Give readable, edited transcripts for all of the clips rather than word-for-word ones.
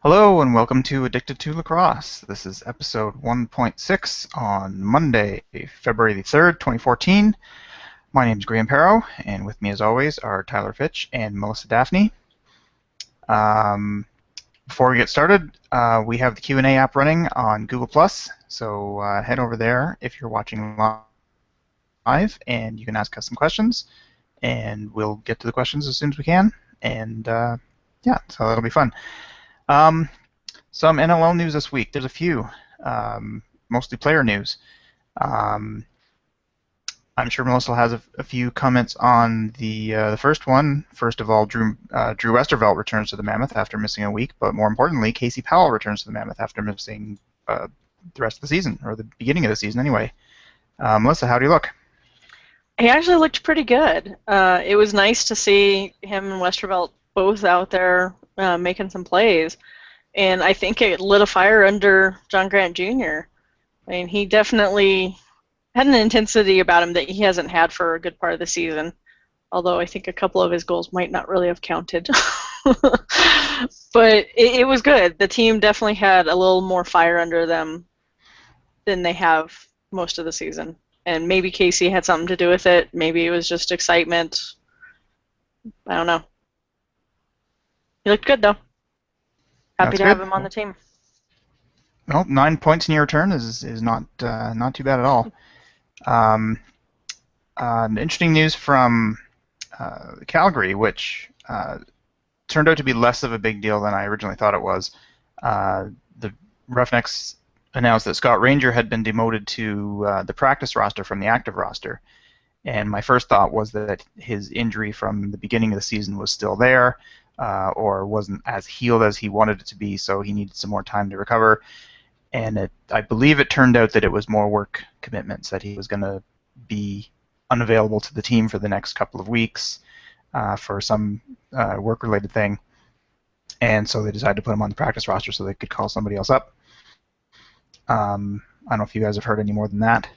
Hello and welcome to Addicted to Lacrosse. This is episode 1.6 on Monday, February the 3rd, 2014. My name is Graham Perrow, and with me as always are Tyler Fitch and Melissa Daphne. Before we get started, we have the Q&A app running on Google+, so head over there if you're watching live, and you can ask us some questions, and we'll get to the questions as soon as we can, and yeah, so that'll be fun. Some NLL news this week. There's a few, mostly player news. I'm sure Melissa has a few comments on the first one. First of all, Drew Westervelt returns to the Mammoth after missing a week, but more importantly, Casey Powell returns to the Mammoth after missing the rest of the season, or the beginning of the season anyway. Melissa, how do you look? He actually looked pretty good. It was nice to see him and Westervelt both out there making some plays. And I think it lit a fire under John Grant Jr. I mean, he definitely had an intensity about him that he hasn't had for a good part of the season, although I think a couple of his goals might not really have counted. But it was good. The team definitely had a little more fire under them than they have most of the season. And maybe Casey had something to do with it. Maybe it was just excitement. I don't know. He looked good, though. Happy to have him on the team. Well, 9 points in your return is not too bad at all. Interesting news from Calgary, which turned out to be less of a big deal than I originally thought it was. The Roughnecks announced that Scott Ranger had been demoted to the practice roster from the active roster. And my first thought was that his injury from the beginning of the season was still there, or wasn't as healed as he wanted it to be, so he needed some more time to recover. And I believe it turned out that it was more work commitments, that he was going to be unavailable to the team for the next couple of weeks for some work-related thing. And so they decided to put him on the practice roster so they could call somebody else up. I don't know if you guys have heard any more than that.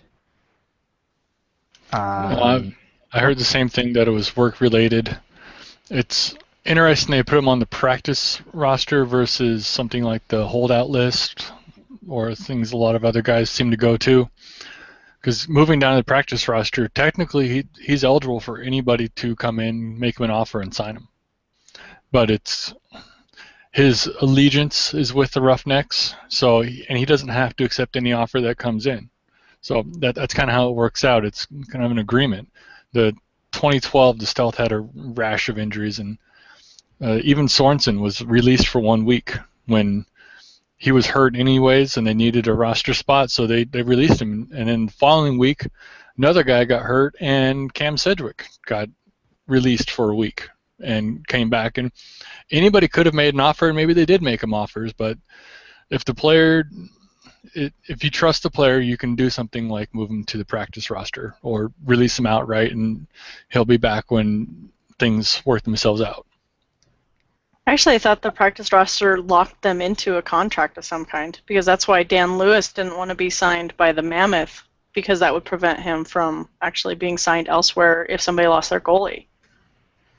I heard the same thing, that it was work-related. It's interesting they put him on the practice roster versus something like the holdout list or things a lot of other guys seem to go to. Because moving down to the practice roster, technically he's eligible for anybody to come in, make him an offer, and sign him. But his allegiance is with the Roughnecks, and he doesn't have to accept any offer that comes in. So that's kind of how it works out. It's kind of an agreement. The 2012, the Stealth had a rash of injuries, and even Sorensen was released for 1 week when he was hurt anyways, and they needed a roster spot, so they released him. And then the following week, another guy got hurt, and Cam Sedgwick got released for a week and came back. And anybody could have made an offer, and maybe they did make him offers, but if the player... if you trust the player, you can do something like move him to the practice roster or release him outright, and he'll be back when things work themselves out. Actually, I thought the practice roster locked them into a contract of some kind, because that's why Dan Lewis didn't want to be signed by the Mammoth, because that would prevent him from actually being signed elsewhere if somebody lost their goalie.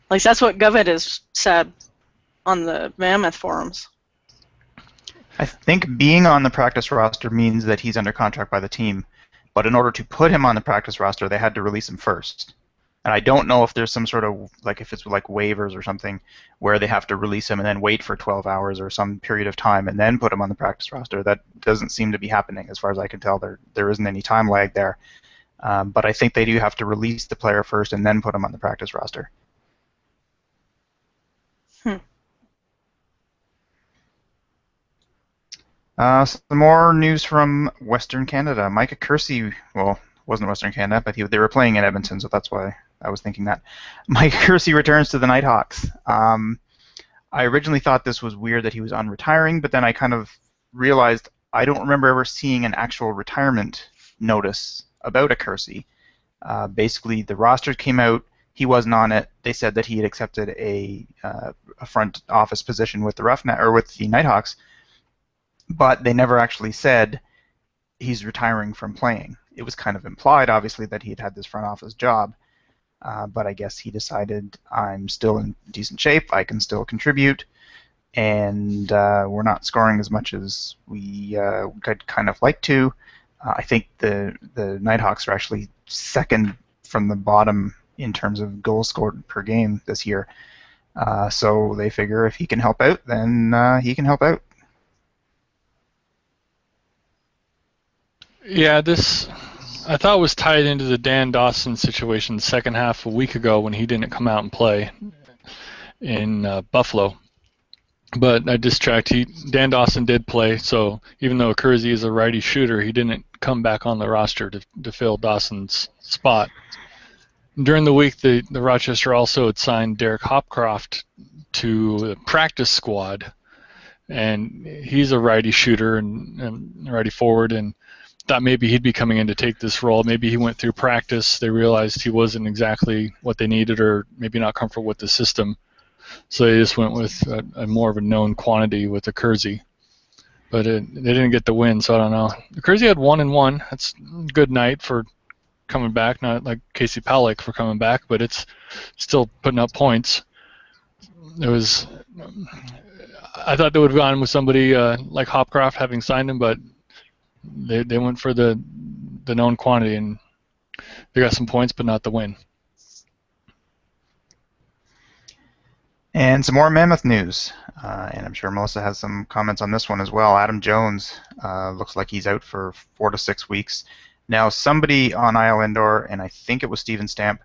At least that's what Govett has said on the Mammoth forums. I think being on the practice roster means that he's under contract by the team, but in order to put him on the practice roster, they had to release him first. And I don't know if there's some sort of, like, if it's like waivers or something, where they have to release him and then wait for 12 hours or some period of time and then put him on the practice roster. That doesn't seem to be happening, as far as I can tell. There isn't any time lag there. But I think they do have to release the player first and then put him on the practice roster. Some more news from Western Canada. Mike Accursi, well, wasn't Western Canada, but they were playing in Edmonton, so that's why I was thinking that. Mike Accursi returns to the Nighthawks. I originally thought this was weird that he was unretiring, but then I kind of realized I don't remember ever seeing an actual retirement notice about Accursi. Basically, the roster came out. He wasn't on it. They said that he had accepted a front office position with the Nighthawks, but they never actually said he's retiring from playing. It was kind of implied, obviously, that he had this front office job, but I guess he decided, I'm still in decent shape, I can still contribute, and we're not scoring as much as we could kind of like to. I think the Nighthawks are actually second from the bottom in terms of goals scored per game this year. So they figure if he can help out, then he can help out. Yeah, this I thought was tied into the Dan Dawson situation the second half a week ago when he didn't come out and play in Buffalo. But I distract. Dan Dawson did play, so even though Accursi is a righty shooter, he didn't come back on the roster to fill Dawson's spot. During the week, the Rochester also had signed Derek Hopcroft to the practice squad, and he's a righty shooter and righty forward, and thought maybe he'd be coming in to take this role. Maybe he went through practice. They realized he wasn't exactly what they needed, or maybe not comfortable with the system. So they just went with a more of a known quantity with Accursi. But they didn't get the win, so I don't know. Accursi had 1-1. That's a good night for coming back. Not like Casey Powell for coming back, but it's still putting up points. I thought they would have gone with somebody like Hopcroft, having signed him, but they went for the known quantity, and they got some points, but not the win. And some more Mammoth news, and I'm sure Melissa has some comments on this one as well. Adam Jones looks like he's out for 4 to 6 weeks. Now, somebody on IL Indoor, and I think it was Steven Stamp,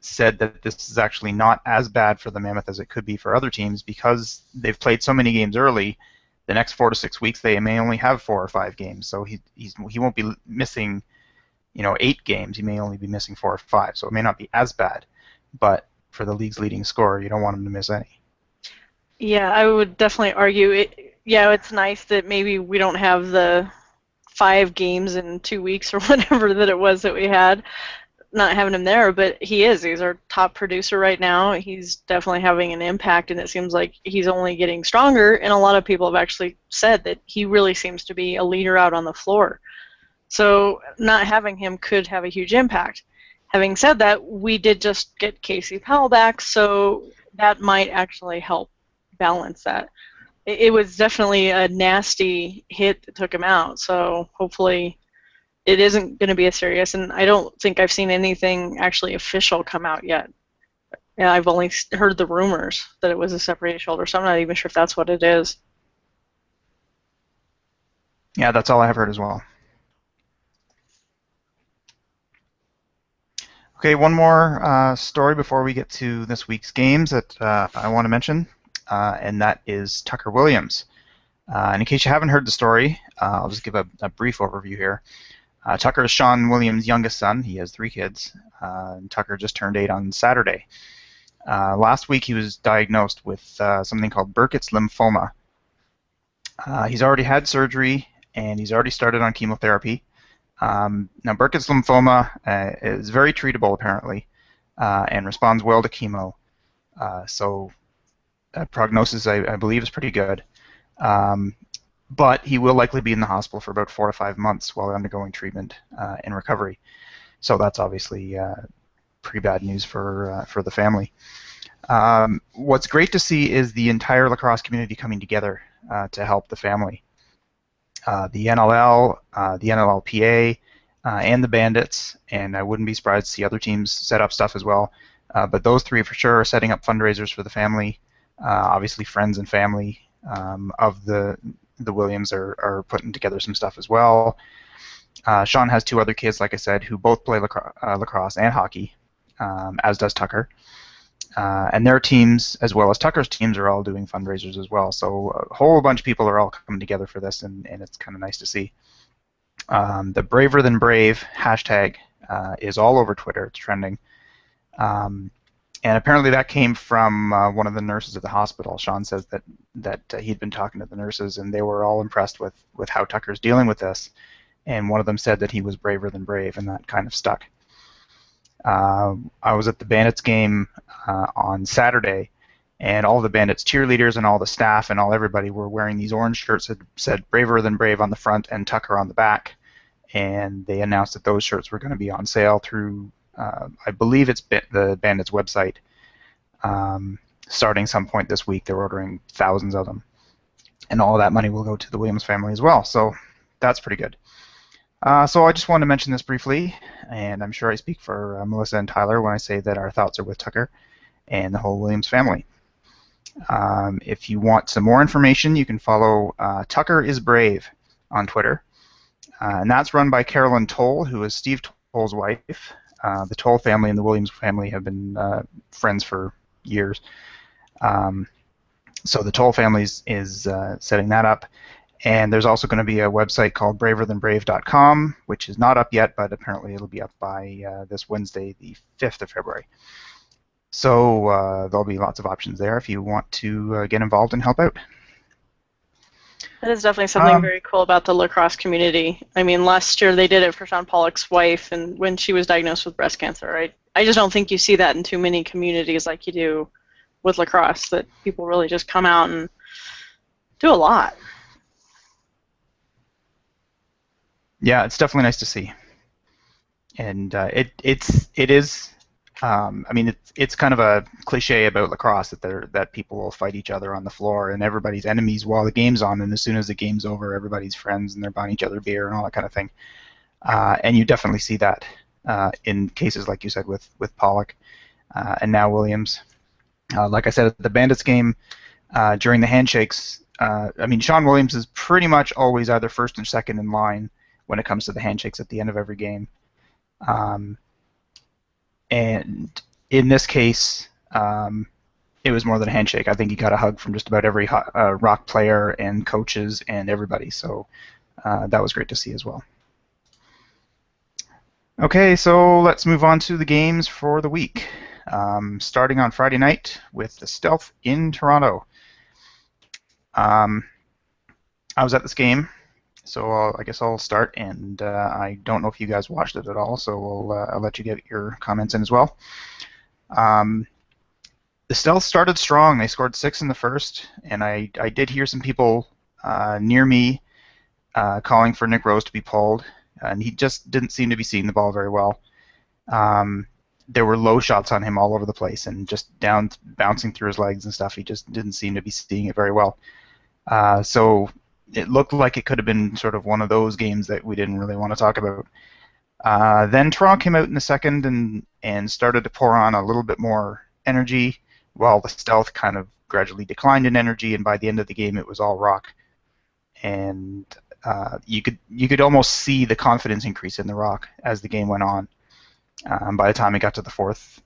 said that this is actually not as bad for the Mammoth as it could be for other teams because they've played so many games early. The next 4 to 6 weeks, they may only have 4 or 5 games, so he won't be missing, 8 games. He may only be missing 4 or 5, so it may not be as bad. But for the league's leading scorer, you don't want him to miss any. Yeah, I would definitely argue it's nice that maybe we don't have the 5 games in 2 weeks or whatever that it was that we had, not having him there, but he's our top producer right now. He's definitely having an impact, and it seems like he's only getting stronger, and a lot of people have actually said that he really seems to be a leader out on the floor. So not having him could have a huge impact. Having said that, we did just get Casey Powell back, so that might actually help balance that. It was definitely a nasty hit that took him out, so hopefully it isn't going to be as serious, and I don't think I've seen anything actually official come out yet. Yeah, I've only heard the rumors that it was a separated shoulder, so I'm not even sure if that's what it is. Yeah, that's all I have heard as well. Okay, one more story before we get to this week's games that I want to mention, and that is Tucker Williams. And in case you haven't heard the story, I'll just give a brief overview here. Tucker is Sean Williams' youngest son. He has 3 kids. And Tucker just turned 8 on Saturday. Last week he was diagnosed with something called Burkitt's lymphoma. He's already had surgery, and he's already started on chemotherapy. Now, Burkitt's lymphoma is very treatable, apparently, and responds well to chemo. So prognosis, I believe, is pretty good. But he will likely be in the hospital for about 4 to 5 months while undergoing treatment and recovery. So that's obviously pretty bad news for the family. What's great to see is the entire lacrosse community coming together to help the family. The NLL, the NLLPA, and the Bandits, and I wouldn't be surprised to see other teams set up stuff as well. But those 3 for sure are setting up fundraisers for the family. Obviously, friends and family of the Williams are putting together some stuff as well. Sean has 2 other kids, like I said, who both play lacrosse and hockey, as does Tucker. And their teams, as well as Tucker's teams, are all doing fundraisers as well. So a whole bunch of people are all coming together for this, and it's kind of nice to see. The Braver Than Brave hashtag is all over Twitter. It's trending. And apparently that came from one of the nurses at the hospital. Sean says that he'd been talking to the nurses, and they were all impressed with how Tucker's dealing with this. And one of them said that he was braver than brave, and that kind of stuck. I was at the Bandits game on Saturday, and all the Bandits cheerleaders and all the staff and everybody were wearing these orange shirts that said Braver Than Brave on the front and Tucker on the back. And they announced that those shirts were going to be on sale through, I believe it's the Bandits website. starting some point this week. They're ordering thousands of them. And all of that money will go to the Williams family as well. So that's pretty good. So I just wanted to mention this briefly, and I'm sure I speak for Melissa and Tyler when I say that our thoughts are with Tucker and the whole Williams family. If you want some more information, you can follow Tucker is Brave on Twitter. And that's run by Carolyn Toll, who is Steve Toll's wife. The Toll family and the Williams family have been friends for years. So the Toll family is setting that up. And there's also going to be a website called braverthanbrave.com, which is not up yet, but apparently it'll be up by this Wednesday, the 5th of February. So there'll be lots of options there if you want to get involved and help out. That is definitely something very cool about the lacrosse community. I mean, last year they did it for Sean Pollock's wife, and when she was diagnosed with breast cancer. I just don't think you see that in too many communities like you do with lacrosse, that people really just come out and do a lot. Yeah, it's definitely nice to see, and it is. I mean, it's kind of a cliche about lacrosse that people will fight each other on the floor and everybody's enemies while the game's on, and as soon as the game's over, everybody's friends and they're buying each other beer and all that kind of thing. And you definitely see that in cases like you said with Pollock and now Williams. Like I said at the Bandits game during the handshakes, I mean, Sean Williams is pretty much always either first or second in line when it comes to the handshakes at the end of every game. And in this case, it was more than a handshake. I think he got a hug from just about every Rock player and coaches and everybody. So that was great to see as well. Okay, so let's move on to the games for the week. Starting on Friday night with the Stealth in Toronto. I was at this game. So I guess I'll start, and I don't know if you guys watched it at all, so I'll let you get your comments in as well. The Stealth started strong. They scored 6 in the first, and I did hear some people near me calling for Nick Rose to be pulled, and he just didn't seem to be seeing the ball very well. There were low shots on him all over the place, and just down bouncing through his legs and stuff. He just didn't seem to be seeing it very well. So it looked like it could have been sort of one of those games that we didn't really want to talk about. Then Toronto came out in the second and started to pour on a little bit more energy, while the Stealth kind of gradually declined in energy, and by the end of the game it was all Rock. And you could almost see the confidence increase in the Rock as the game went on. By the time it got to the fourth,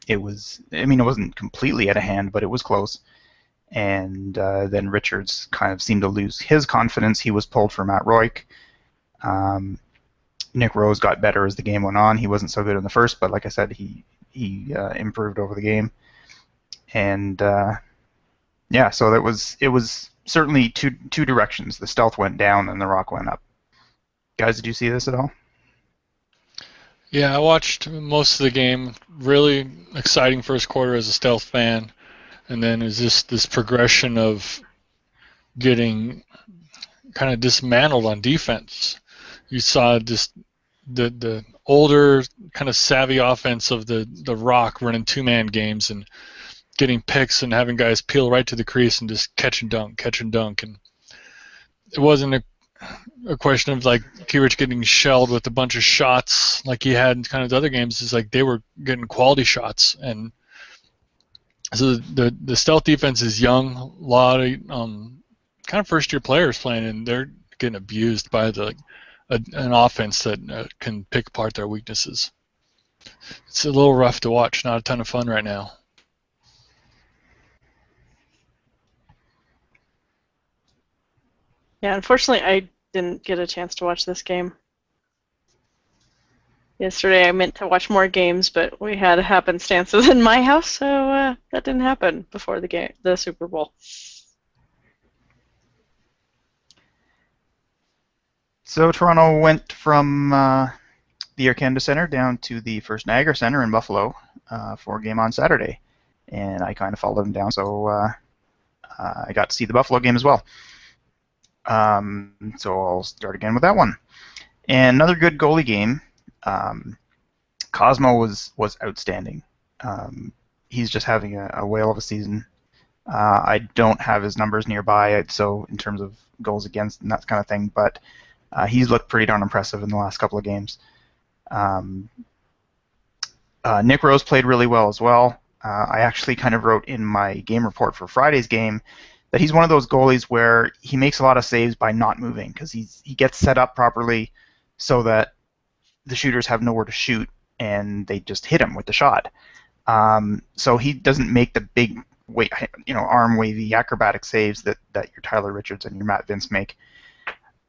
it wasn't completely out of hand, but it was close. And then Richards kind of seemed to lose his confidence. He was pulled for Matt Royk. Nick Rose got better as the game went on. He wasn't so good in the first, but like I said, he improved over the game. And yeah, so it was certainly two directions. The Stealth went down and the Rock went up. Guys, did you see this at all? Yeah, I watched most of the game. Really exciting first quarter as a Stealth fan. And then is this progression of getting kind of dismantled on defense. You saw just the older kind of savvy offense of the Rock running two-man games and getting picks and having guys peel right to the crease and just catch and dunk. And it wasn't a question of like Kierich getting shelled with a bunch of shots like he had in kind of the other games. It's like they were getting quality shots. And so the Stealth defense is young, a lot of kind of first-year players playing, and they're getting abused by an offense that can pick apart their weaknesses. It's a little rough to watch, not a ton of fun right now. Yeah, unfortunately, I didn't get a chance to watch this game. Yesterday I meant to watch more games, but we had happenstances in my house, so that didn't happen before the Super Bowl. So Toronto went from the Air Canada Centre down to the First Niagara Centre in Buffalo for a game on Saturday, and I kind of followed them down, so I got to see the Buffalo game as well. So I'll start again with that one. And another good goalie game. Cosmo was outstanding. he's just having a whale of a season. I don't have his numbers nearby, so in terms of goals against and that kind of thing, but he's looked pretty darn impressive in the last couple of games. Nick Rose played really well as well. I actually kind of wrote in my game report for Friday's game that he's one of those goalies where he makes a lot of saves by not moving because he gets set up properly so that the shooters have nowhere to shoot and they just hit him with the shot. So he doesn't make the big arm wavy acrobatic saves that your Tyler Richards and your Matt Vince make.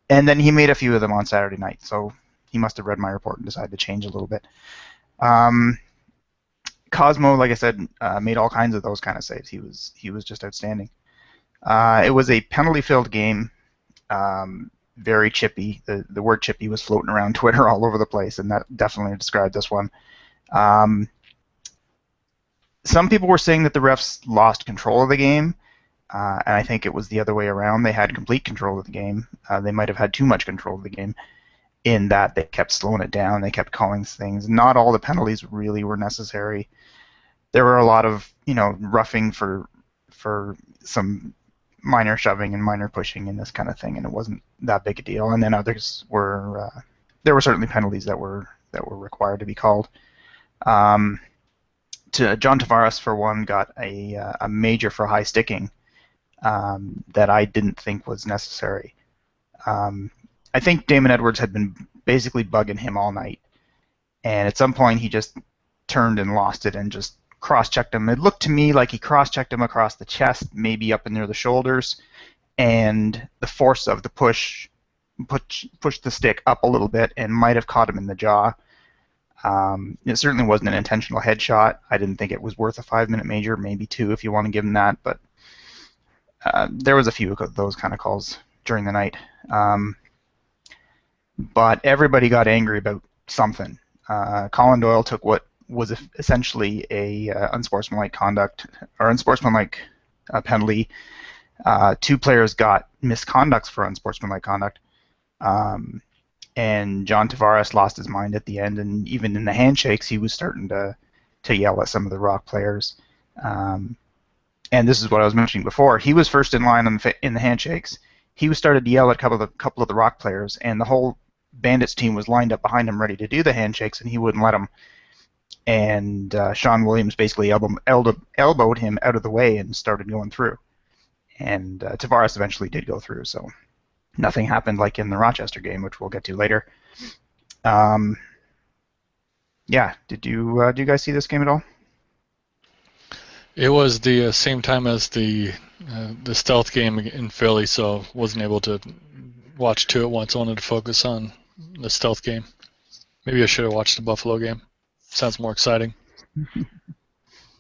And then he made a few of them on Saturday night, so he must have read my report and decided to change a little bit. Cosmo, like I said, made all kinds of those kind of saves. He was just outstanding. It was a penalty-filled game, very chippy. The word chippy was floating around Twitter all over the place, and that definitely described this one. Some people were saying that the refs lost control of the game, and I think it was the other way around. They had complete control of the game. They might have had too much control of the game in that they kept slowing it down. They kept calling things. Not all the penalties really were necessary. There were a lot of, roughing for some minor shoving and minor pushing and this kind of thing, and it wasn't that big a deal. And then others were, there were certainly penalties that were required to be called. John Tavares, for one, got a major for high sticking that I didn't think was necessary. I think Damon Edwards had been basically bugging him all night, and at some point he just turned and lost it and just cross-checked him. It looked to me like he cross-checked him across the chest, maybe up and near the shoulders, and the force of the push pushed the stick up a little bit and might have caught him in the jaw. It certainly wasn't an intentional headshot. I didn't think it was worth a 5-minute major, maybe 2 if you want to give him that, but there was a few of those kind of calls during the night. But everybody got angry about something. Colin Doyle took what was essentially a unsportsmanlike conduct or unsportsmanlike penalty. 2 players got misconducts for unsportsmanlike conduct. And John Tavares lost his mind at the end, and even in the handshakes, he was starting to yell at some of the Rock players. And this is what I was mentioning before. He was first in line in the handshakes. He was started to yell at a couple of the Rock players, and the whole Bandits team was lined up behind him ready to do the handshakes, and he wouldn't let them. And Sean Williams basically elbowed him out of the way and started going through. And Tavares eventually did go through, so nothing happened like in the Rochester game, which we'll get to later. Yeah, did you guys see this game at all? It was the same time as the stealth game in Philly, so wasn't able to watch 2 at once. I wanted to focus on the stealth game. Maybe I should have watched the Buffalo game. Sounds more exciting.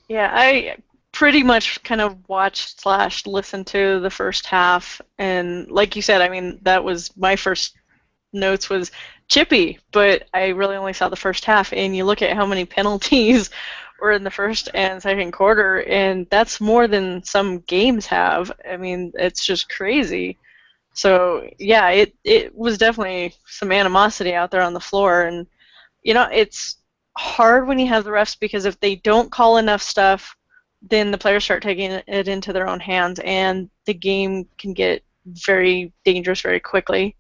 Yeah, I pretty much kind of watched / listened to the first half, and like you said, I mean, that was my first notes was chippy, but I really only saw the first half, and you look at how many penalties were in the first and second quarter, and that's more than some games have. I mean, it's just crazy. So yeah, it was definitely some animosity out there on the floor, and it's hard when you have the refs because if they don't call enough stuff, then the players start taking it into their own hands, and the game can get very dangerous very quickly.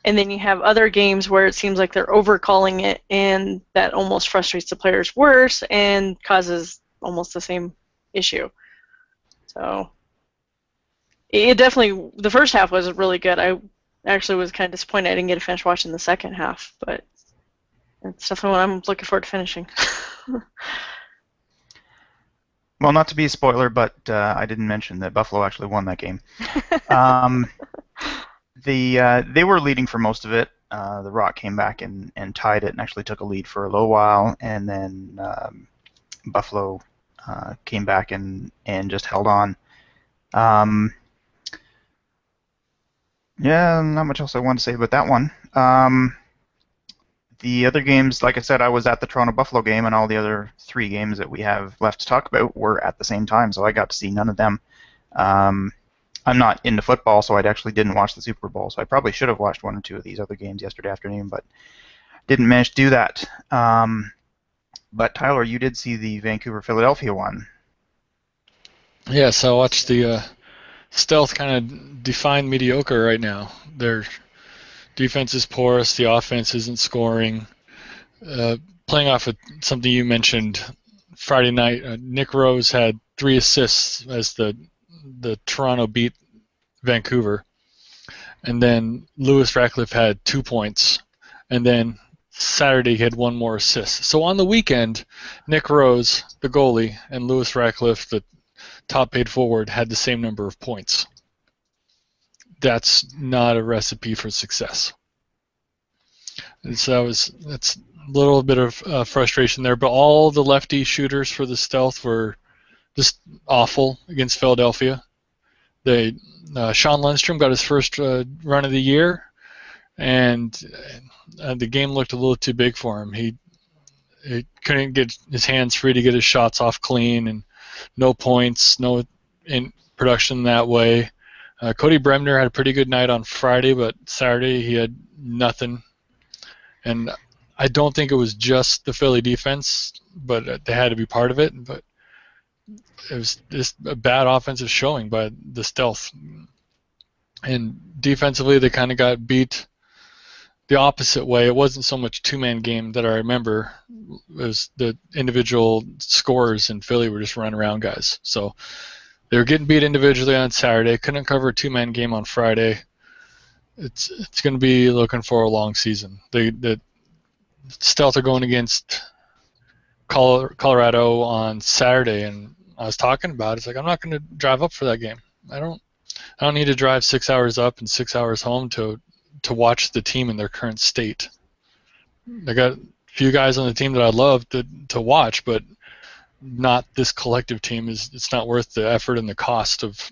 And then you have other games where it seems like they're over-calling it, and that almost frustrates the players worse and causes almost the same issue. So it definitely, the first half was really good. I actually was kind of disappointed I didn't get to finish watching the second half, but it's definitely what I'm looking forward to finishing. Well, not to be a spoiler, but I didn't mention that Buffalo actually won that game. They were leading for most of it. The Rock came back and tied it and actually took a lead for a little while, and then Buffalo came back and just held on. Yeah, not much else I want to say about that one. The other games, like I said, I was at the Toronto-Buffalo game, and all the other 3 games that we have left to talk about were at the same time, so I got to see none of them. I'm not into football, so I actually didn't watch the Super Bowl, so I probably should have watched 1 or 2 of these other games yesterday afternoon, but didn't manage to do that. But Tyler, you did see the Vancouver-Philadelphia one. Yes, I watched the Stealth kind of define mediocre right now. Their defense is porous, the offense isn't scoring. Uh, Playing off of something you mentioned Friday night, Nick Rose had 3 assists as the Toronto beat Vancouver, and then Lewis Ratcliffe had 2 points, and then Saturday he had 1 more assist. So on the weekend, Nick Rose, the goalie, and Lewis Ratcliffe, the top paid forward, had the same number of points. That's not a recipe for success. And so that's a little bit of frustration there, but all the lefty shooters for the Stealth were just awful against Philadelphia. Sean Lundstrom got his first run of the year, and the game looked a little too big for him. He couldn't get his hands free to get his shots off clean, and no points, no in production that way. Cody Bremner had a pretty good night on Friday, but Saturday he had nothing. And I don't think it was just the Philly defense, but they had to be part of it. But it was just a bad offensive showing by the Stealth. And defensively, they kind of got beat the opposite way. It wasn't so much two-man game that I remember. It was the individual scorers in Philly were just running around guys. So they were getting beat individually on Saturday. Couldn't cover a two-man game on Friday. It's going to be looking for a long season. The Stealth are going against Colorado on Saturday, and I was talking about it. It's like I'm not going to drive up for that game. I don't need to drive 6 hours up and 6 hours home to watch the team in their current state. I got a few guys on the team that I love to watch, but not this collective team. It's not worth the effort and the cost of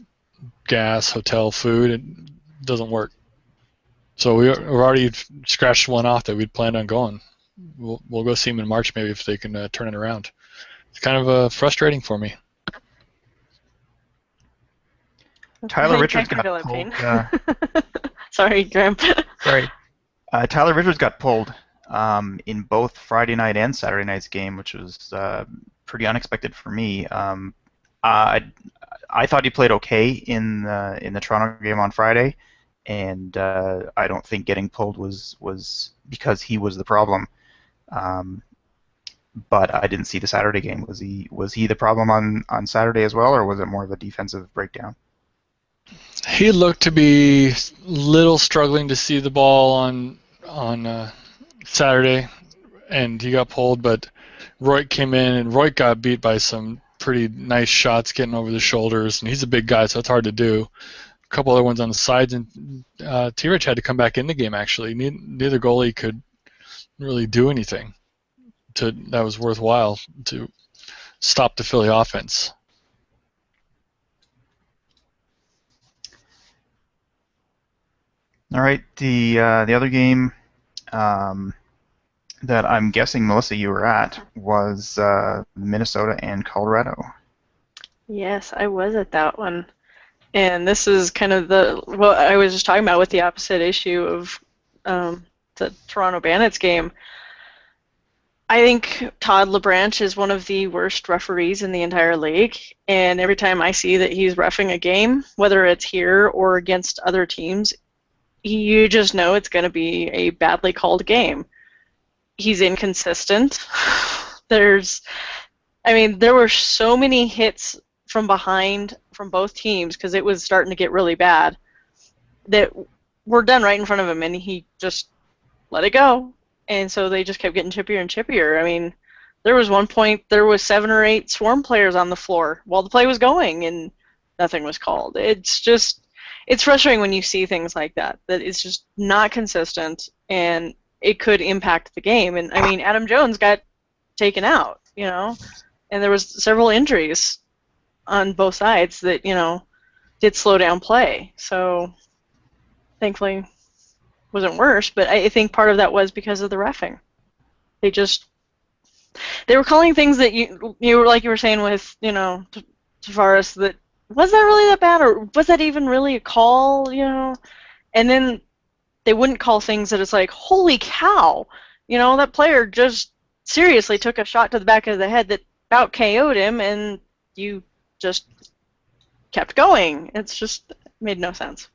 gas, hotel, food. It doesn't work. So we're already scratched one off that we'd planned on going. We'll go see them in March maybe if they can turn it around. It's kind of frustrating for me. Tyler Richards got pulled. Sorry, Graham. Sorry. Tyler Richards got pulled in both Friday night and Saturday night's game, which was pretty unexpected for me. I thought he played okay in the Toronto game on Friday, and I don't think getting pulled was because he was the problem. But I didn't see the Saturday game. Was he the problem on Saturday as well, or was it more of a defensive breakdown? He looked to be a little struggling to see the ball on Saturday, and he got pulled. But Roy came in, and Roy got beat by some pretty nice shots getting over the shoulders, and he's a big guy, so it's hard to do. A couple other ones on the sides, and T-Rich had to come back in the game, actually. Neither goalie could really do anything that was worthwhile to stop the Philly offense. All right, the other game that I'm guessing, Melissa, you were at was Minnesota and Colorado. Yes, I was at that one. And this is kind of what I was just talking about with the opposite issue of the Toronto Bandits game. I think Todd LeBranch is one of the worst referees in the entire league, and every time I see that he's reffing a game, whether it's here or against other teams, you just know it's going to be a badly called game. He's inconsistent. There were so many hits from behind from both teams because it was starting to get really bad that were done right in front of him, and he just let it go. And so they just kept getting chippier and chippier. I mean, there was one point there was 7 or 8 Swarm players on the floor while the play was going, and nothing was called. It's frustrating when you see things like that it's just not consistent, and it could impact the game. And, I mean, Adam Jones got taken out, and there was several injuries on both sides that, did slow down play. So, thankfully, wasn't worse, but I think part of that was because of the reffing. They were calling things that you were like you were saying with Tavares, that was that really that bad, or was that even really a call, and then they wouldn't call things that it's like, holy cow, that player just seriously took a shot to the back of the head that about KO'd him, and you just kept going. It's just made no sense.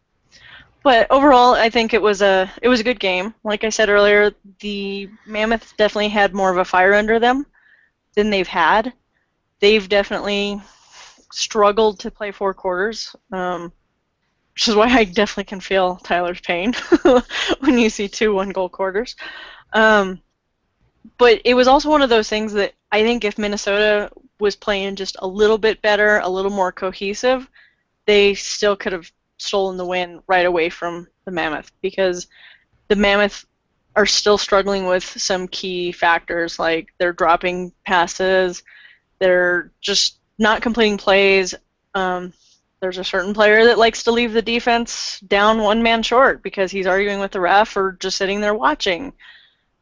But overall, I think it was a good game. Like I said earlier, the Mammoths definitely had more of a fire under them than they've had. They've definitely struggled to play 4 quarters, which is why I definitely can feel Tyler's pain when you see 2 1-goal quarters. But it was also one of those things that I think if Minnesota was playing just a little bit better, a little more cohesive, they still could have stolen the win right away from the Mammoth, because the Mammoth are still struggling with some key factors, like they're dropping passes, they're just not completing plays. There's a certain player that likes to leave the defense down 1 man short because he's arguing with the ref or just sitting there watching.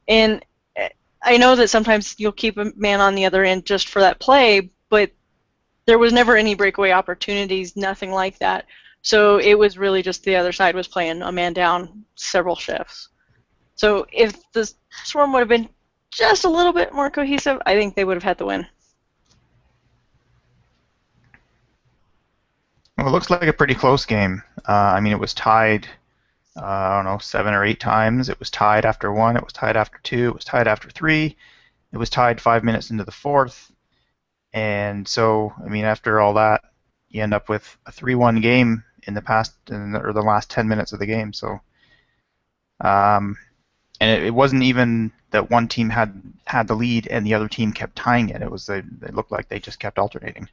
And I know that sometimes you'll keep a man on the other end just for that play, but there was never any breakaway opportunities, nothing like that. So it was really just the other side was playing a man down several shifts. So if the Swarm would have been just a little bit more cohesive, I think they would have had the win. Well, it looks like a pretty close game. I mean, it was tied, I don't know, 7 or 8 times. It was tied after 1. It was tied after 2. It was tied after 3. It was tied 5 minutes into the 4th. And so, I mean, after all that, you end up with a 3-1 game in the last 10 minutes of the game. So, and it wasn't even that one team had the lead and the other team kept tying it. It looked like they just kept alternating.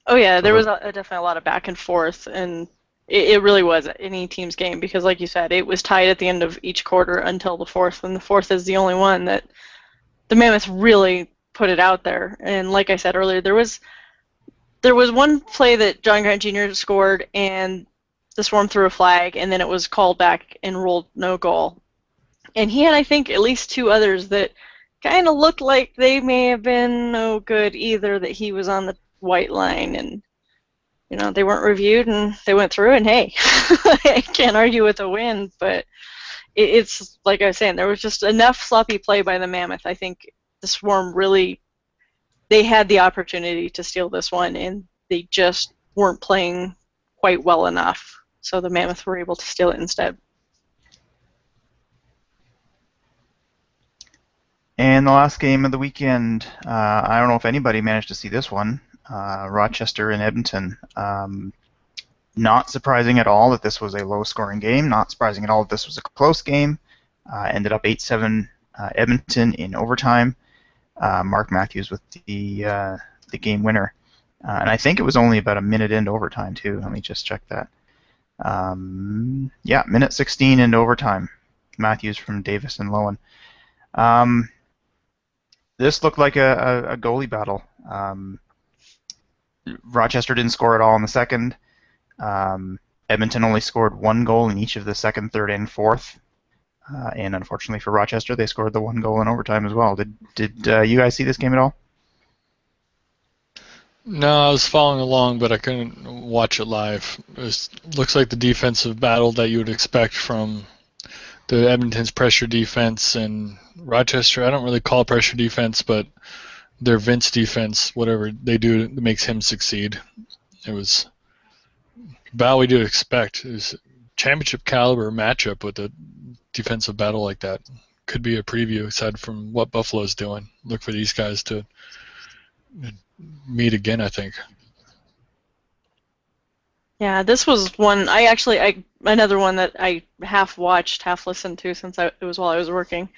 Oh yeah, there was definitely a lot of back and forth, and it really was any team's game because, like you said, it was tied at the end of each quarter until the 4th, and the 4th is the only one that the Mammoths really put it out there. And like I said earlier, there was one play that John Grant Jr. scored, and the Swarm threw a flag, and then it was called back and ruled no goal. And he had, I think, at least 2 others that kind of looked like they may have been no good either, that he was on the white line, and they weren't reviewed, and they went through, and hey, I can't argue with a win, but it's like I was saying, there was just enough sloppy play by the Mammoth. I think the Swarm really, they had the opportunity to steal this one, and they just weren't playing quite well enough, so the Mammoth were able to steal it instead. And the last game of the weekend, I don't know if anybody managed to see this one, Rochester and Edmonton. Not surprising at all that this was a low-scoring game. Not surprising at all that this was a close game. Ended up 8-7 Edmonton in overtime. Mark Matthews with the game winner. And I think it was only about a minute into overtime, too. Let me just check that. Yeah, minute 16 into overtime. Matthews from Davis and Lowen. This looked like a goalie battle. Rochester didn't score at all in the second. Edmonton only scored 1 goal in each of the second, third, and fourth. And unfortunately for Rochester, they scored the 1 goal in overtime as well. Did you guys see this game at all? No, I was following along, but I couldn't watch it live. Looks like the defensive battle that you would expect from the Edmonton's pressure defense, and Rochester, I don't really call pressure defense, but their Vince defense, whatever they do, makes him succeed. It was about what we do expect. It was championship caliber matchup with a defensive battle like that. Could be a preview aside from what Buffalo's doing. Look for these guys to meet again, I think. Yeah, this was one another one that I half watched, half listened to since it was while I was working.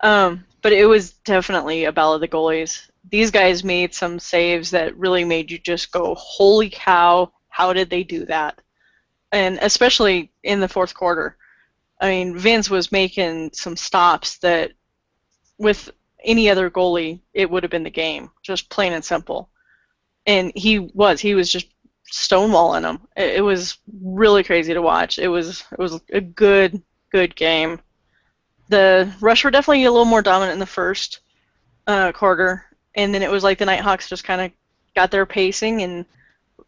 But it was definitely a battle of the goalies. These guys made some saves that really made you just go, holy cow, how did they do that? And especially in the 4th quarter. I mean, Vince was making some stops that with any other goalie, it would have been the game, just plain and simple. And he was just stonewalling them. It was really crazy to watch. It was a good game. The Rush were definitely a little more dominant in the first quarter, and then it was like the Nighthawks just kind of got their pacing, and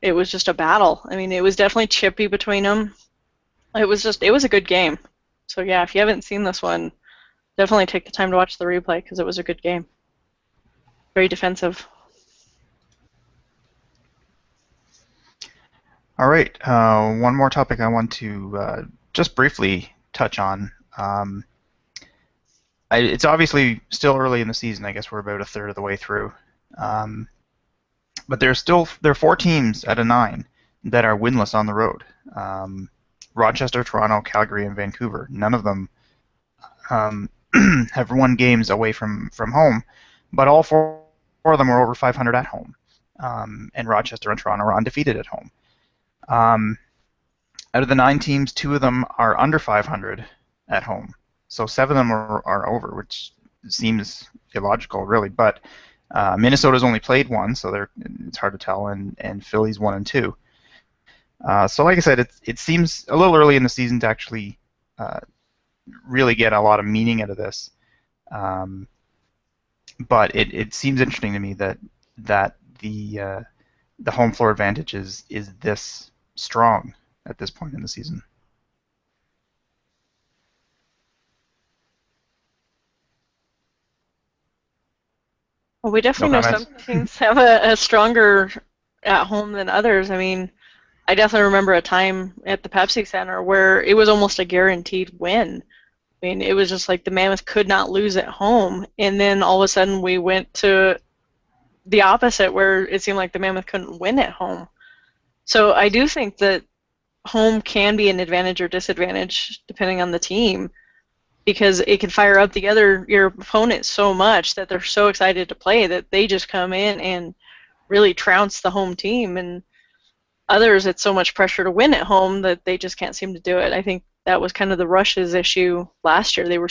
it was just a battle. I mean, it was definitely chippy between them. It was a good game. So yeah, if you haven't seen this one, definitely take the time to watch the replay because it was a good game. Very defensive. All right. One more topic I want to just briefly touch on. It's obviously still early in the season. I guess we're about a third of the way through. Um, but there are four teams out of nine that are winless on the road. Rochester, Toronto, Calgary, and Vancouver. None of them um, have won games away from home, but all four of them are over 500 at home. And Rochester and Toronto are undefeated at home. Out of the nine teams, two of them are under 500 at home. So seven of them are over, which seems illogical, really. But Minnesota's only played one, so it's hard to tell, and Philly's 1-2. So like I said, it seems a little early in the season to actually really get a lot of meaning out of this. But it seems interesting to me that the home floor advantage is this strong at this point in the season. Well, we definitely know some teams have a stronger at home than others. I mean, I definitely remember a time at the Pepsi Center where it was almost a guaranteed win. I mean, it was just like the Mammoth could not lose at home, and then all of a sudden we went to the opposite where it seemed like the Mammoth couldn't win at home. So I do think that home can be an advantage or disadvantage depending on the team, because it can fire up your opponent so much that they're so excited to play that they just come in and really trounce the home team, and others it's so much pressure to win at home that they just can't seem to do it. I think that was kind of the Rush's issue last year. They were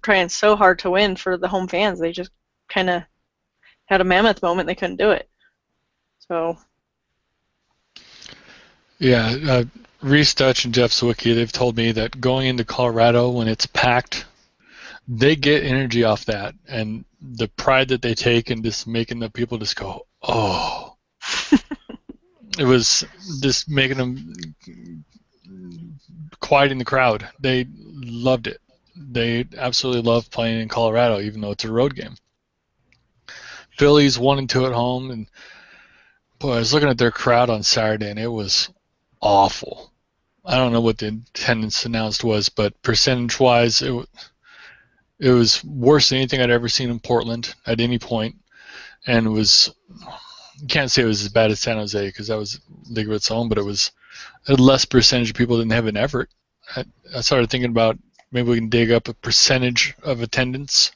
trying so hard to win for the home fans, they just kind of had a Mammoth moment, they couldn't do it. So yeah, Reese Dutch and Jeff Sawicki, they've told me that going into Colorado when it's packed, they get energy off that, and the pride that they take in just making the people just go, oh. It was just making them quieting the crowd. They loved it. They absolutely love playing in Colorado, even though it's a road game. Philly's 1-2 at home, and boy, I was looking at their crowd on Saturday, and it was awful. I don't know what the attendance announced was, but percentage-wise, it was worse than anything I'd ever seen in Portland at any point, and it was, you can't say it was as bad as San Jose because that was a league of its own, but it was a less percentage of people than have an effort. I started thinking about maybe we can dig up a percentage of attendance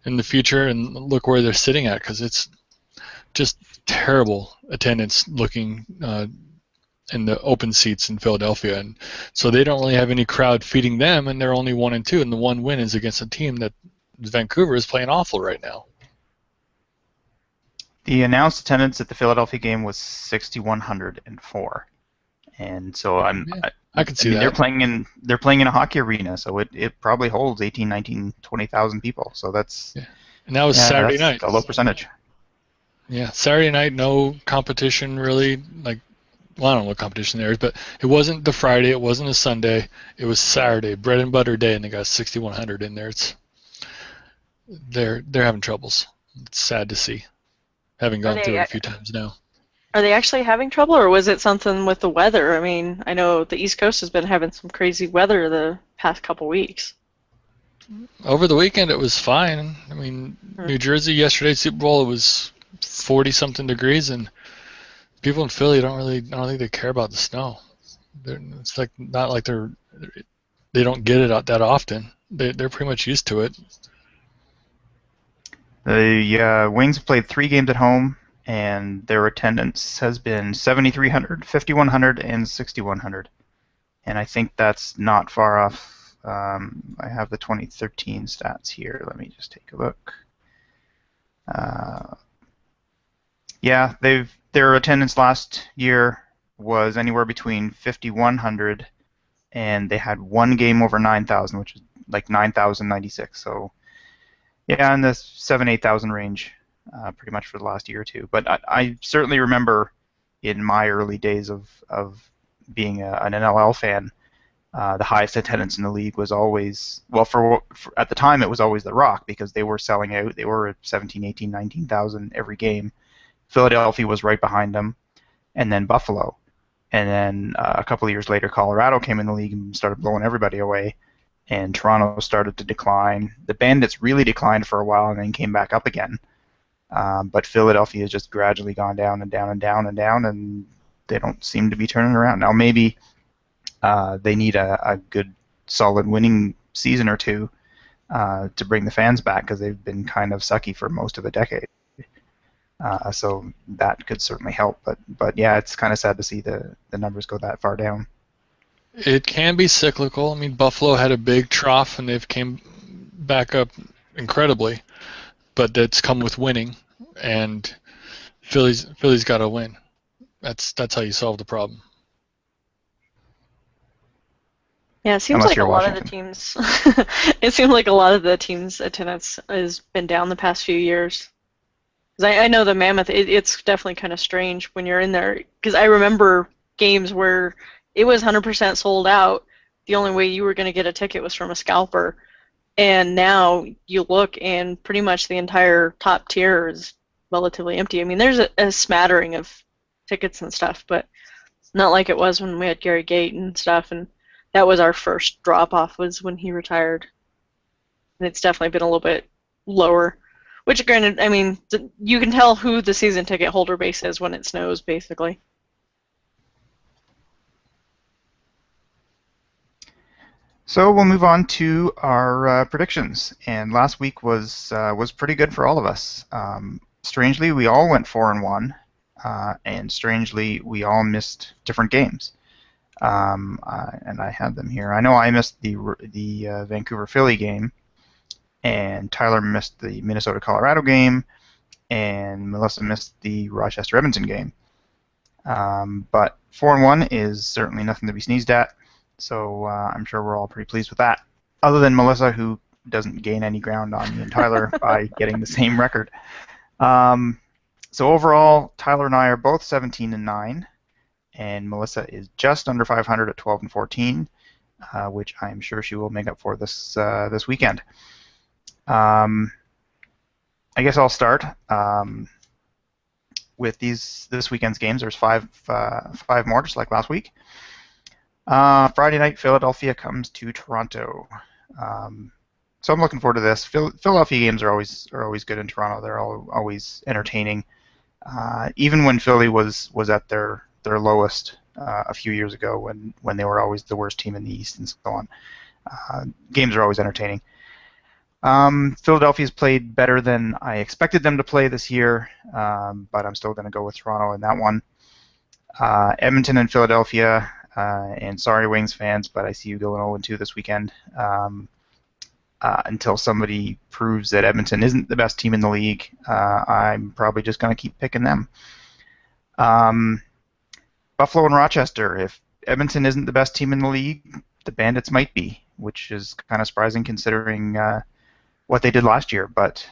in the future and look where they're sitting at, because it's just terrible attendance looking in the open seats in Philadelphia, and so they don't really have any crowd feeding them, and they're only 1-2, and the one win is against a team that Vancouver is playing awful right now. The announced attendance at the Philadelphia game was 6,104, and so I can see that. They're playing in a hockey arena, so it probably holds 18, 19, 20,000 people. So that's and that was Saturday night. A low percentage. Yeah, Saturday night, no competition really. Like, well, I don't know what competition there is, but it wasn't the Friday, it wasn't a Sunday, it was Saturday, bread and butter day, and they got 6,100 in there. They're having troubles. It's sad to see. Having gone through it a few times now. Are they actually having trouble, or was it something with the weather? I mean, I know the East Coast has been having some crazy weather the past couple weeks. Over the weekend, it was fine. I mean, New Jersey yesterday's Super Bowl, it was 40-something degrees, and people in Philly I don't think they care about the snow. It's like not like they don't get it that often. They're pretty much used to it. The Wings have played 3 games at home, and their attendance has been 7,300, 5,100, and 6,100. And I think that's not far off. I have the 2013 stats here. Let me just take a look. Yeah, their attendance last year was anywhere between 5,100, and they had one game over 9,000, which is like 9,096. So yeah, in the 7,000-8,000 range, pretty much for the last year or two. But I certainly remember in my early days of being an NLL fan, the highest attendance in the league was always, well, for at the time it was always the Rock, because they were selling out. They were at 17, 18, 19,000 every game. Philadelphia was right behind them, and then Buffalo. And then a couple of years later, Colorado came in the league and started blowing everybody away. And Toronto started to decline. The Bandits really declined for a while and then came back up again. But Philadelphia has just gradually gone down and down and down and down, and they don't seem to be turning around. Now maybe they need a good, solid winning season or two to bring the fans back, because they've been kind of sucky for most of the decade. So that could certainly help. But yeah, it's kind of sad to see the numbers go that far down. It can be cyclical. I mean, Buffalo had a big trough and they've came back up incredibly, but that's come with winning, and Philly's got to win. That's how you solve the problem. Yeah, it seems Unless like a you're lot of the Washington. teams. It seems like a lot of the teams' attendance has been down the past few years. 'Cause I know the Mammoth. It's definitely kind of strange when you're in there. Because I remember games where it was 100% sold out. The only way you were going to get a ticket was from a scalper. And now you look, and pretty much the entire top tier is relatively empty. I mean, there's a smattering of tickets and stuff, but not like it was when we had Gary Gate and stuff. And that was our first drop-off, was when he retired. And it's definitely been a little bit lower. Which, granted, I mean, you can tell who the season ticket holder base is when it snows, basically. So we'll move on to our predictions. And last week was pretty good for all of us. Strangely, we all went 4-1, and strangely, we all missed different games. And I had them here. I know I missed the Vancouver Philly game, and Tyler missed the Minnesota Colorado game, and Melissa missed the Rochester Edmonton game. But 4-1 is certainly nothing to be sneezed at. So I'm sure we're all pretty pleased with that. Other than Melissa, who doesn't gain any ground on me and Tyler by getting the same record. So overall, Tyler and I are both 17-9, and Melissa is just under 500 at 12-14, which I'm sure she will make up for this weekend. I guess I'll start with this weekend's games. There's five more, just like last week. Friday night, Philadelphia comes to Toronto. So I'm looking forward to this. Philadelphia games are always good in Toronto. They're always entertaining. Even when Philly was at their lowest a few years ago, when they were always the worst team in the East and so on. Games are always entertaining. Philadelphia's played better than I expected them to play this year, but I'm still going to go with Toronto in that one. Edmonton and Philadelphia. And sorry, Wings fans, but I see you going 0-2 this weekend. Until somebody proves that Edmonton isn't the best team in the league, I'm probably just going to keep picking them. Buffalo and Rochester. If Edmonton isn't the best team in the league, the Bandits might be, which is kind of surprising considering what they did last year. But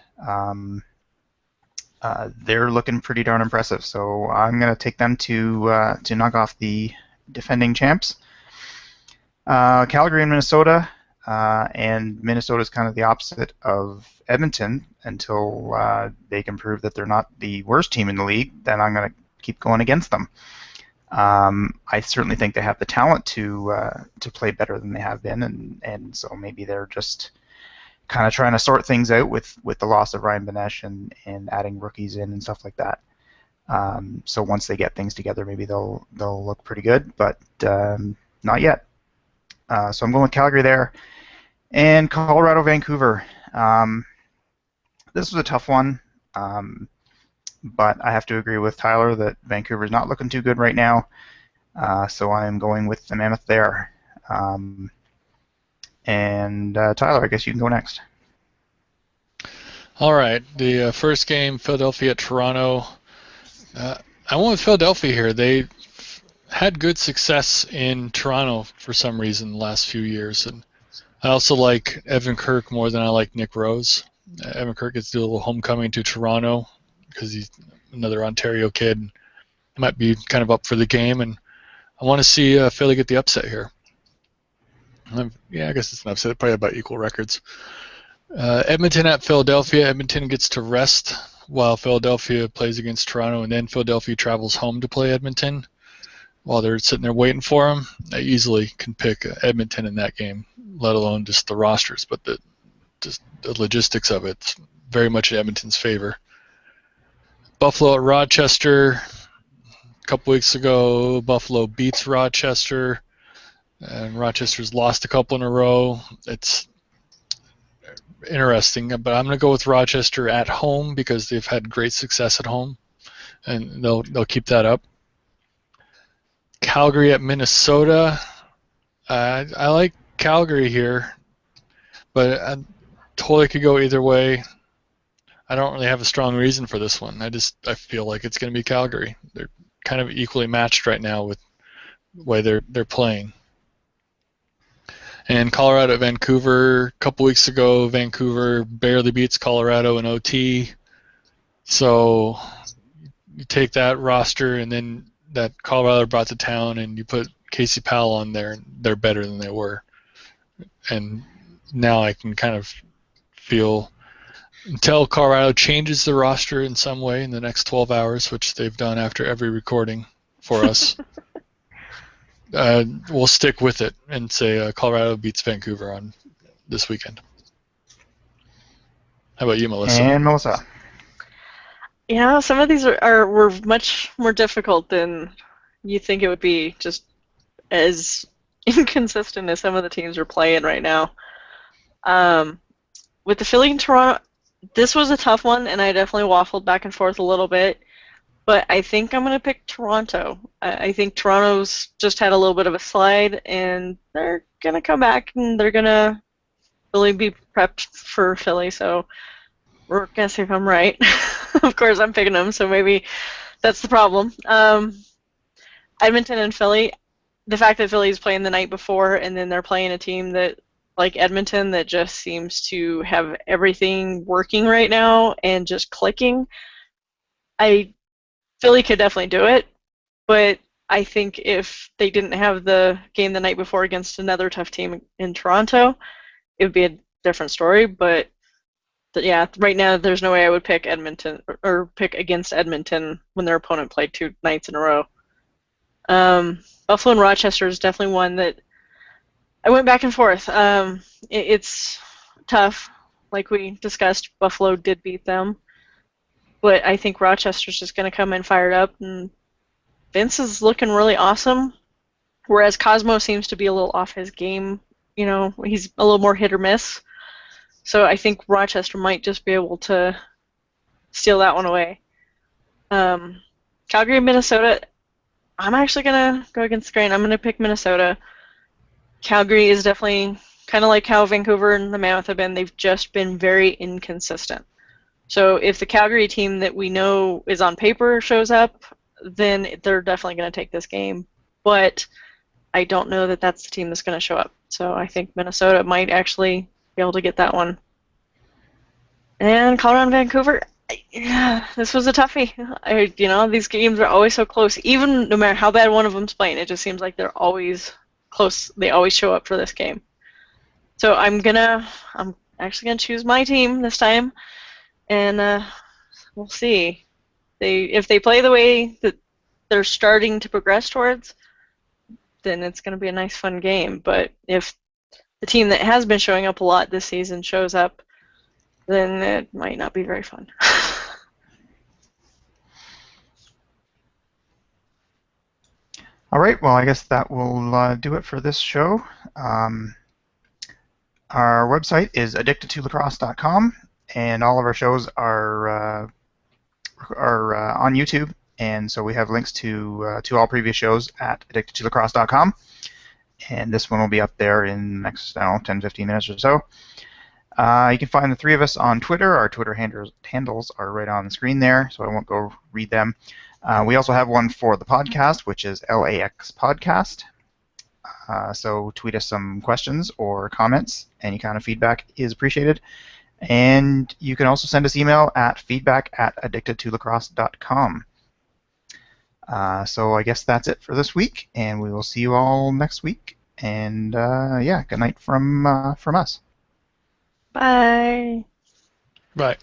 they're looking pretty darn impressive, so I'm going to take them to knock off the defending champs. Calgary and Minnesota, and Minnesota is kind of the opposite of Edmonton until they can prove that they're not the worst team in the league. Then I'm going to keep going against them. I certainly think they have the talent to play better than they have been, and so maybe they're just kind of trying to sort things out with the loss of Ryan Benesh and adding rookies in and stuff like that. So once they get things together, maybe they'll look pretty good, but not yet. So I'm going with Calgary there. And Colorado, Vancouver. This was a tough one, but I have to agree with Tyler that Vancouver's not looking too good right now. So I'm going with the Mammoth there. And Tyler, I guess you can go next. All right, the first game, Philadelphia at Toronto. I went with Philadelphia here. They had good success in Toronto for some reason the last few years, and I also like Evan Kirk more than I like Nick Rose. Evan Kirk gets to do a little homecoming to Toronto because he's another Ontario kid. He might be kind of up for the game, and I want to see Philly get the upset here. Yeah, I guess it's an upset. Probably about equal records. Edmonton at Philadelphia. Edmonton gets to rest while Philadelphia plays against Toronto, and then Philadelphia travels home to play Edmonton. while they're sitting there waiting for them. I easily can pick Edmonton in that game, let alone just the rosters, but the logistics of it's very much in Edmonton's favor. Buffalo at Rochester. A couple weeks ago, Buffalo beats Rochester, and Rochester's lost a couple in a row. It's interesting, but I'm going to go with Rochester at home because they've had great success at home, and they'll keep that up. Calgary at Minnesota. I like Calgary here, but I totally could go either way. I don't really have a strong reason for this one. I feel like it's going to be Calgary. They're kind of equally matched right now with the way they're playing. And Colorado at Vancouver. A couple weeks ago, Vancouver barely beats Colorado in OT. So you take that roster and then that Colorado brought to town, and you put Casey Powell on there, and they're better than they were. And now I can kind of feel, until Colorado changes the roster in some way in the next 12 hours, which they've done after every recording for us, we'll stick with it and say Colorado beats Vancouver on this weekend. How about you, Melissa? And Melissa. Yeah, some of these were much more difficult than you think it would be, just as inconsistent as some of the teams are playing right now. With the Philly and Toronto, this was a tough one, and I definitely waffled back and forth a little bit. But I think I'm going to pick Toronto. I think Toronto's just had a little bit of a slide, and they're going to come back, and they're going to really be prepped for Philly. So we're going to see if I'm right. Of course, I'm picking them, so maybe that's the problem. Edmonton and Philly, the fact that Philly's playing the night before, and then they're playing a team that, like Edmonton, that just seems to have everything working right now and just clicking. Philly could definitely do it, but I think if they didn't have the game the night before against another tough team in Toronto, it would be a different story. But yeah, right now there's no way I would pick Edmonton or pick against Edmonton when their opponent played 2 nights in a row. Buffalo and Rochester is definitely one that I went back and forth. It's tough. Like we discussed, Buffalo did beat them. But I think Rochester's just going to come in fired up, and Vince is looking really awesome, whereas Cosmo seems to be a little off his game. You know, he's a little more hit or miss. So I think Rochester might just be able to steal that one away. Calgary, Minnesota, I'm actually going to go against the grain. I'm going to pick Minnesota. Calgary is definitely kind of like how Vancouver and the Mammoth have been. They've just been very inconsistent. So if the Calgary team that we know is on paper shows up, then they're definitely going to take this game. But I don't know that that's the team that's going to show up. So I think Minnesota might actually be able to get that one. And Colorado and Vancouver, yeah, this was a toughie. These games are always so close. Even no matter how bad one of them's playing, it just seems like they're always close. They always show up for this game. So I'm actually gonna choose my team this time. And we'll see. If they play the way that they're starting to progress towards, then it's going to be a nice, fun game. But if the team that has been showing up a lot this season shows up, then it might not be very fun. All right, well, I guess that will do it for this show. Our website is addictedtolacrosse.com. And all of our shows are on YouTube, and so we have links to all previous shows at addictedtolacrosse.com. And this one will be up there in the next, 10, 15 minutes or so. You can find the 3 of us on Twitter. Our Twitter handles are right on the screen there, so I won't go read them. We also have one for the podcast, which is LAX Podcast. So tweet us some questions or comments. Any kind of feedback is appreciated. And you can also send us email at feedback@addictedtolacrosse.com. So I guess that's it for this week, and we will see you all next week. And good night from us. Bye. Bye.